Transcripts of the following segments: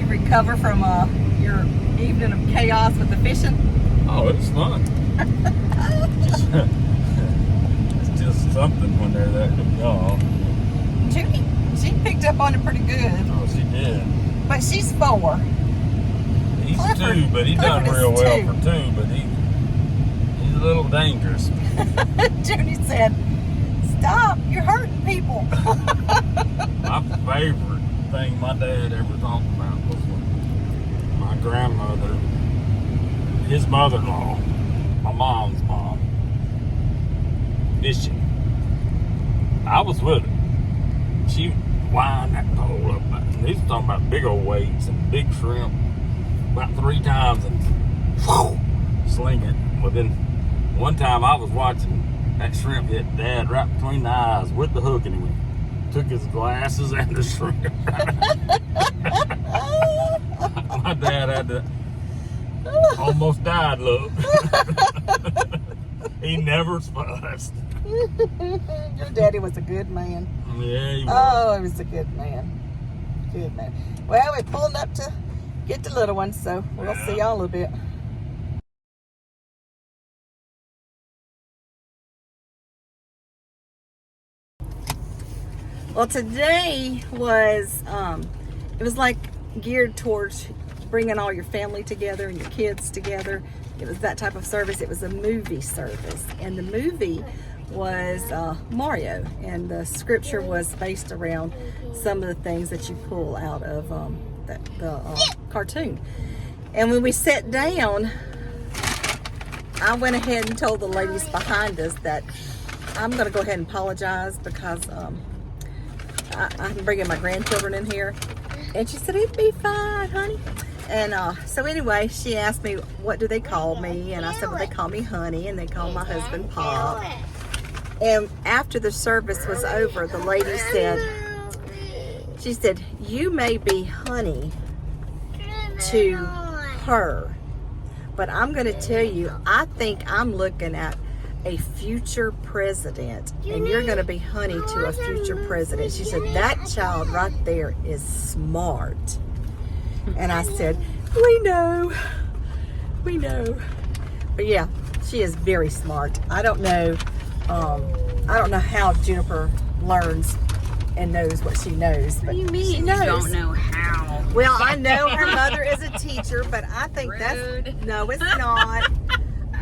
recover from your evening of chaos with the fishing? Oh, it was fun. It's just something when they're that young. Judy, she picked up on it pretty good. Oh, she did. But she's 4. He's Clifford- 2, but he done Clifford is real well 2. for 2, but he's a little dangerous. Judy said, "Stop, you're hurting people." My favorite thing my dad ever talked about was when my grandmother, his mother-in-law, my mom's mom, fishing. I was with her. She wind that pole up. And he's talking about big old weights and big shrimp about 3 times and whew, sling it. Well, then one time I was watching that shrimp hit Dad right between the eyes with the hook, and he took his glasses and the shrimp. My dad had to almost died, look. He never fussed. Your daddy was a good man. Yeah, he was. Oh, he was a good man. Good man. Well, we're pulling up to get the little one, so we'll see y'all in a little bit. Well, today was, it was like geared towards bringing all your family together and your kids together. It was that type of service. It was a movie service. And the movie was Mario. And the scripture was based around some of the things that you pull out of the cartoon. And when we sat down, I went ahead and told the ladies behind us that I'm going to go ahead and apologize because I'm bringing my grandchildren in here. And she said, "It'd be fine, honey." And so anyway, she asked me, what do they call me? And I said, well, they call me Honey, and they call my husband Pop. And after the service was over, the lady said, she said, "You may be Honey to her, but I'm going to tell you, I think I'm looking at a future president, and you're going to be Honey to a future president." She said, "That child right there is smart." And I said, we know. But yeah, she is very smart. I don't know how Juniper learns and knows what she knows. But What do you mean she knows. you don't know how? Well, I know her mother is a teacher, but I think Rude. no, it's not.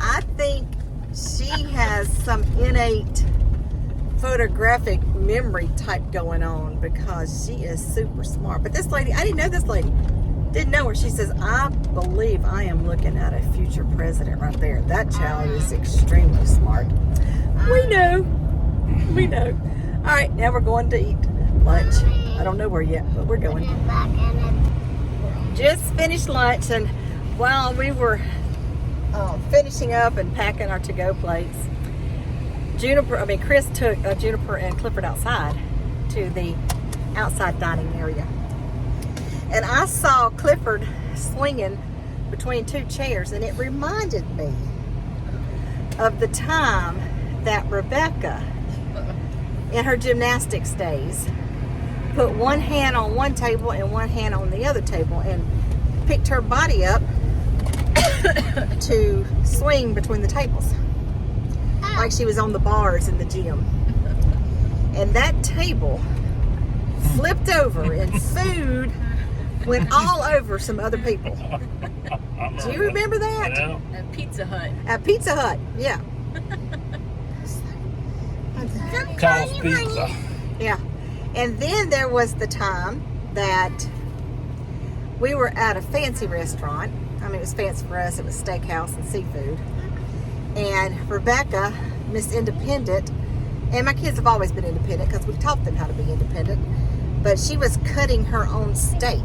I think she has some innate photographic memory type going on because she is super smart. But this lady, I didn't know this lady. Didn't know her. She says, "I believe I am looking at a future president right there. That child is extremely smart." We know. All right, now we're going to eat lunch. I don't know where yet, but we're going. Just finished lunch, and while we were finishing up and packing our to-go plates, Chris took Juniper and Clifford outside to the outside dining area. And I saw Clifford swinging between 2 chairs, and it reminded me of the time that Rebecca, in her gymnastics days, put one hand on one table and one hand on the other table and picked her body up to swing between the tables, like she was on the bars in the gym. And that table flipped over and food went all over some other people. Do you remember that? Yeah. At Pizza Hut. At Pizza Hut, yeah. Charles Pizza. Yeah. And then there was the time that we were at a fancy restaurant. I mean, it was fancy for us. It was steakhouse and seafood. And Rebecca, Miss Independent, and my kids have always been independent because we've taught them how to be independent, but she was cutting her own steak.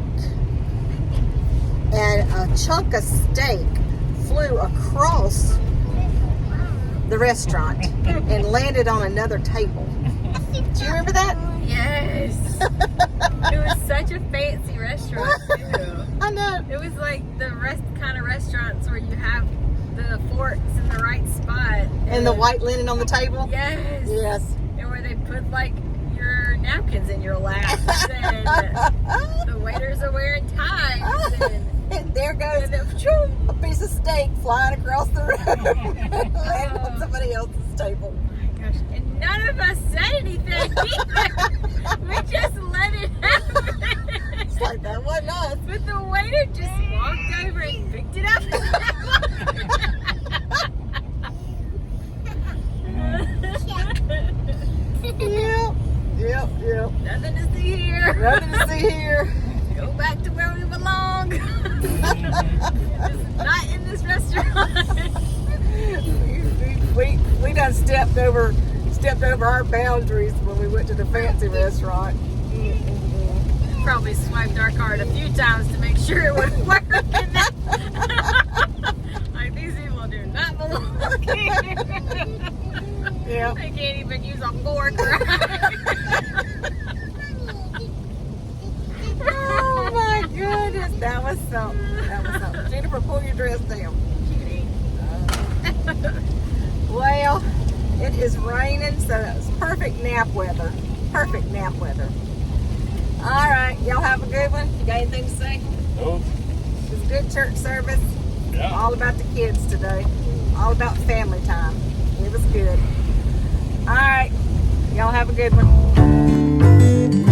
And a chunk of steak flew across the restaurant and landed on another table. Do you remember that? Yes. It was such a fancy restaurant too. I know. It was like the kind of restaurants where you have the forks in the right spot. And the white linen on the table? Yes. Yes. And where they put like your napkins in your laps and the waiters are wearing ties. choom, a piece of steak flying across the room, landing on somebody else's table. Gosh, and none of us said anything either. We just let it happen. It's like that wasn't us. But the waiter just walked over and picked it up. Yep. Nothing to see here. Nothing to see here. Go back to where we belong. Just not in this restaurant. We done stepped over our boundaries when we went to the fancy restaurant. Probably swiped our card a few times to make sure it would work. Like, these people do not belong here. Yeah. They can't even use a fork right. Oh my goodness, that was something. Jennifer, pull your dress down. Well, it is raining, so it's perfect nap weather. Perfect nap weather. All right, y'all have a good one. You got anything to say? Oh, It was a good church service. yeah. All about the kids today. All about family time. It was good. All right, y'all have a good one.